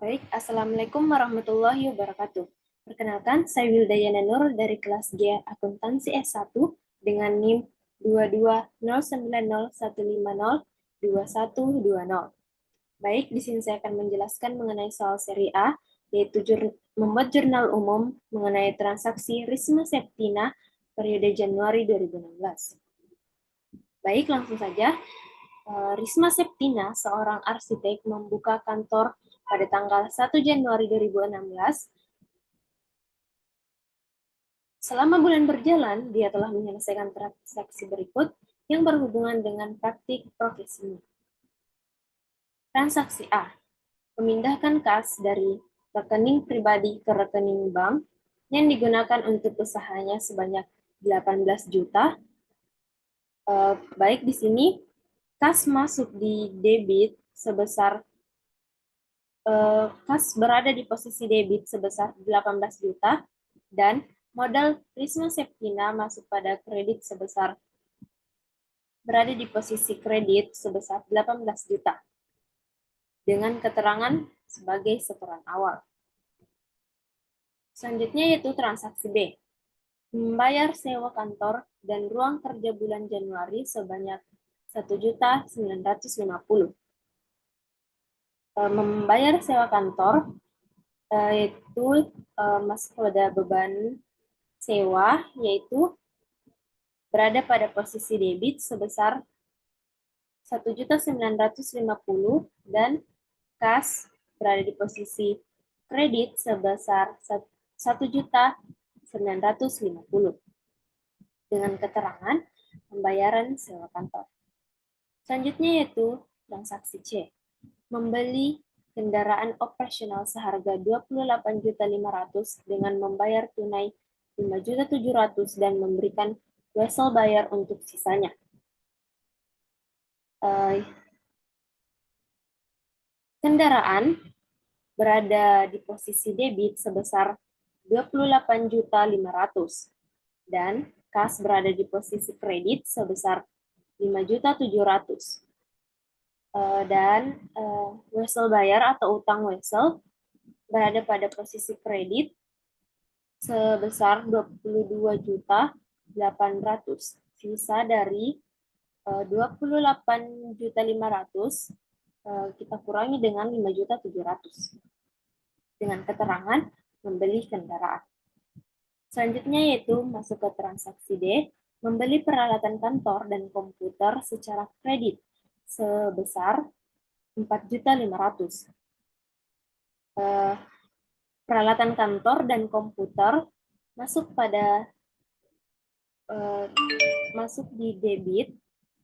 Baik, Assalamualaikum warahmatullahi wabarakatuh. Perkenalkan, saya Wildayana Nur dari kelas G Akuntansi S1 dengan NIM 2209015022120. Baik, di sini saya akan menjelaskan mengenai soal seri A, yaitu membuat jurnal umum mengenai transaksi Risma Septina periode Januari 2016. Baik, langsung saja. Risma Septina, seorang arsitek, membuka kantor pada tanggal 1 Januari 2016. Selama bulan berjalan, dia telah menyelesaikan transaksi berikut yang berhubungan dengan praktik profesinya. Transaksi A, memindahkan kas dari rekening pribadi ke rekening bank yang digunakan untuk usahanya sebanyak 18 juta. Baik di sini, kas masuk di debit sebesar kas berada di posisi debit sebesar 18 juta dan modal Risma Septina masuk pada kredit sebesar berada di posisi kredit sebesar 18 juta dengan keterangan sebagai setoran awal. Selanjutnya yaitu transaksi B, membayar sewa kantor dan ruang kerja bulan Januari sebanyak 1.950. Membayar sewa kantor yaitu masuk pada beban sewa, yaitu berada pada posisi debit sebesar 1.950 dan kas berada di posisi kredit sebesar 1.950 dengan keterangan pembayaran sewa kantor. Selanjutnya yaitu transaksi C, membeli kendaraan operasional seharga 28.500.000 dengan membayar tunai 5.700.000 dan memberikan wesel bayar untuk sisanya. Kendaraan berada di posisi debit sebesar 28.500.000 dan kas berada di posisi kredit sebesar 5.700.000. Dan wesel bayar atau utang wesel berada pada posisi kredit sebesar 22.800.000. Sisa dari 28.500.000 kita kurangi dengan 5.700.000 dengan keterangan membeli kendaraan. Selanjutnya yaitu masuk ke transaksi D, membeli peralatan kantor dan komputer secara kredit sebesar 4.500.000. Peralatan kantor dan komputer masuk masuk di debit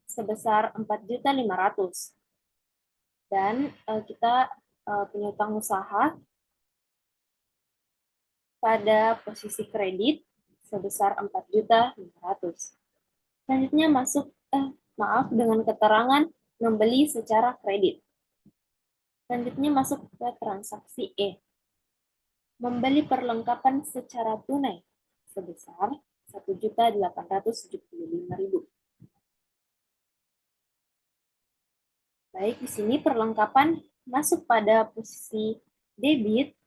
sebesar 4.500.000 dan kita punya utang usaha pada posisi kredit sebesar 4.500.000. Selanjutnya masuk dengan keterangan membeli secara kredit. Selanjutnya masuk ke transaksi E, membeli perlengkapan secara tunai sebesar 1.875.000. Baik, di sini perlengkapan masuk pada posisi debit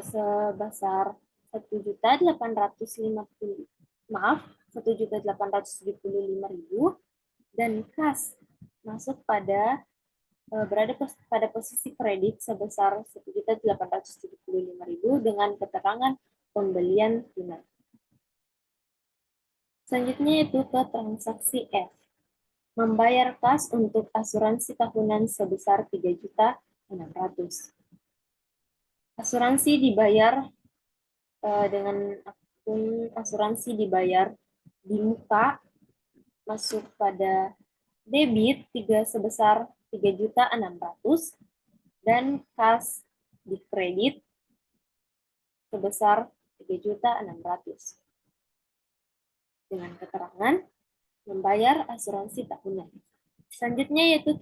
sebesar 1.875.000 dan kas masuk berada pada posisi kredit sebesar 1.875.000 dengan keterangan pembelian tunai. Selanjutnya itu ke transaksi F, membayar kas untuk asuransi tahunan sebesar 3.600.000. Asuransi dibayar dengan akun asuransi dibayar di muka masuk pada debit sebesar 3.600.000 dan kas di kredit sebesar 3.600.000 dengan keterangan membayar asuransi tahunan. Selanjutnya yaitu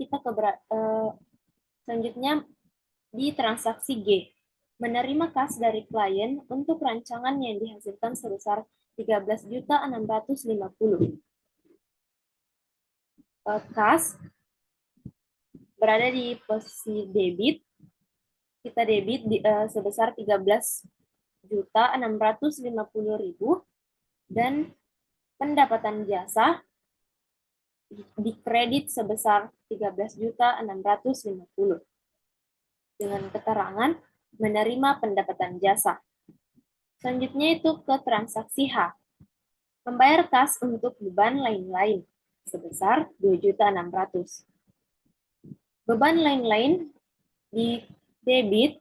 selanjutnya di transaksi G, menerima kas dari klien untuk rancangan yang dihasilkan sebesar 13.650. Kas berada di posisi debit kita debit sebesar 13.650.000 dan pendapatan jasa dikredit sebesar 13.650.000 dengan keterangan menerima pendapatan jasa. Selanjutnya itu ke transaksi H. Membayar kas untuk beban lain-lain sebesar 2.600.000. Beban lain-lain di debit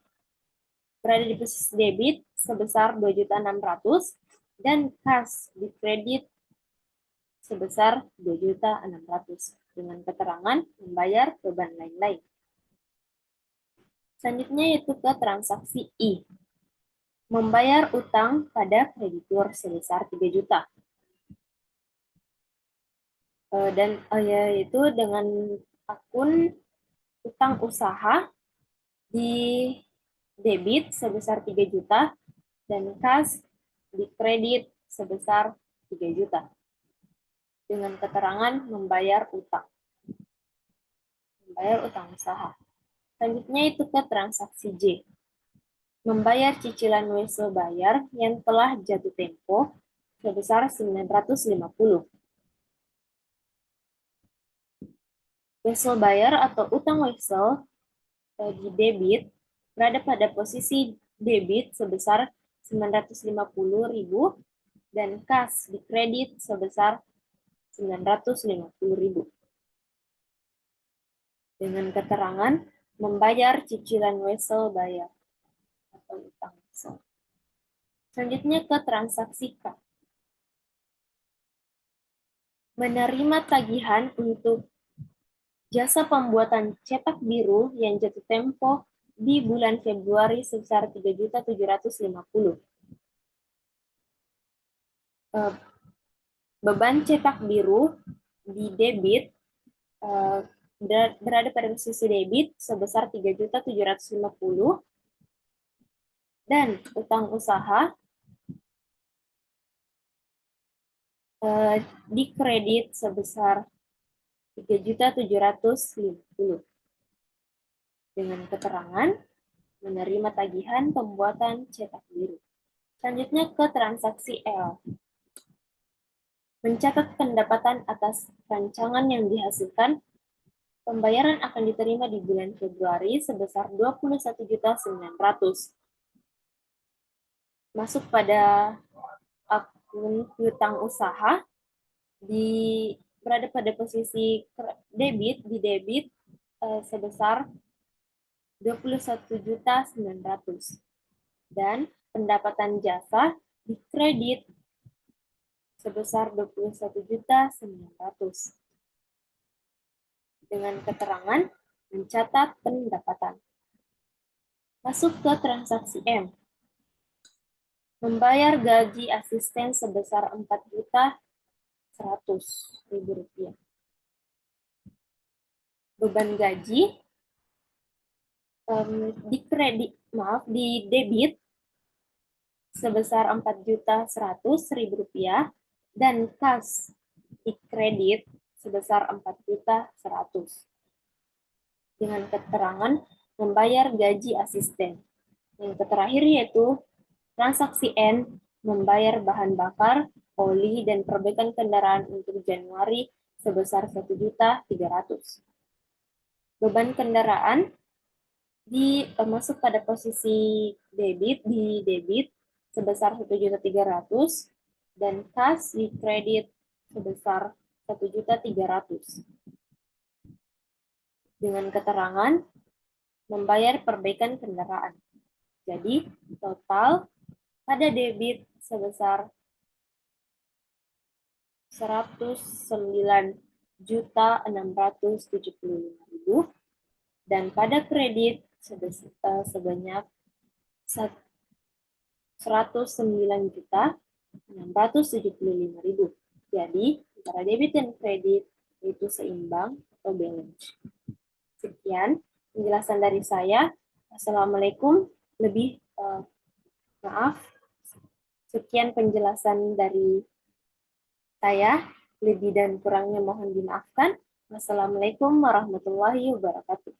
berada di posisi debit sebesar 2.600.000 dan kas di kredit sebesar 2.600.000 dengan keterangan membayar beban lain-lain. Selanjutnya yaitu ke transaksi I. Membayar utang pada kreditur sebesar 3 juta. Dan yaitu dengan akun utang usaha di debit sebesar 3 juta dan kas di kredit sebesar 3 juta dengan keterangan membayar utang usaha. Selanjutnya itu ke transaksi J. Membayar cicilan wesel bayar yang telah jatuh tempo sebesar 950. Wesel bayar atau utang wesel di debit berada pada posisi debit sebesar 950.000 dan kas di kredit sebesar 950.000 dengan keterangan membayar cicilan wesel bayar atau utang wesel. Selanjutnya ke transaksi K. Menerima tagihan untuk jasa pembuatan cetak biru yang jatuh tempo di bulan Februari sebesar 3.750.000. Beban cetak biru di debit berada pada posisi debit sebesar 3.750.000 dan utang usaha di kredit sebesar 3.750.000 dengan keterangan menerima tagihan pembuatan cetak biru. Selanjutnya ke transaksi L. Mencatat pendapatan atas rancangan yang dihasilkan, pembayaran akan diterima di bulan Februari sebesar 21.900.000. Masuk pada akun piutang usaha berada pada posisi debit di debit sebesar 21.900.000 dan pendapatan jasa di kredit sebesar 21.900.000 dengan keterangan mencatat pendapatan. Masuk ke transaksi M. Membayar gaji asisten sebesar 4.100.000 rupiah. Beban gaji di debit sebesar 4.100.000 rupiah dan kas di kredit sebesar 4.100.000 dengan keterangan membayar gaji asisten. Yang terakhir yaitu transaksi N, membayar bahan bakar, oli, dan perbaikan kendaraan untuk Januari sebesar 1.300.000. Beban kendaraan masuk pada posisi debit di debit sebesar 1.300.000 dan kas di kredit sebesar 1.300.000 dengan keterangan membayar perbaikan kendaraan. Jadi total pada debit sebesar 109.675.000 dan pada kredit sebanyak 109.675.000. Jadi antara debit dan kredit itu seimbang atau balance. Sekian penjelasan dari saya. Assalamualaikum. Sekian penjelasan dari saya. Lebih dan kurangnya mohon dimaafkan. Wassalamualaikum warahmatullahi wabarakatuh.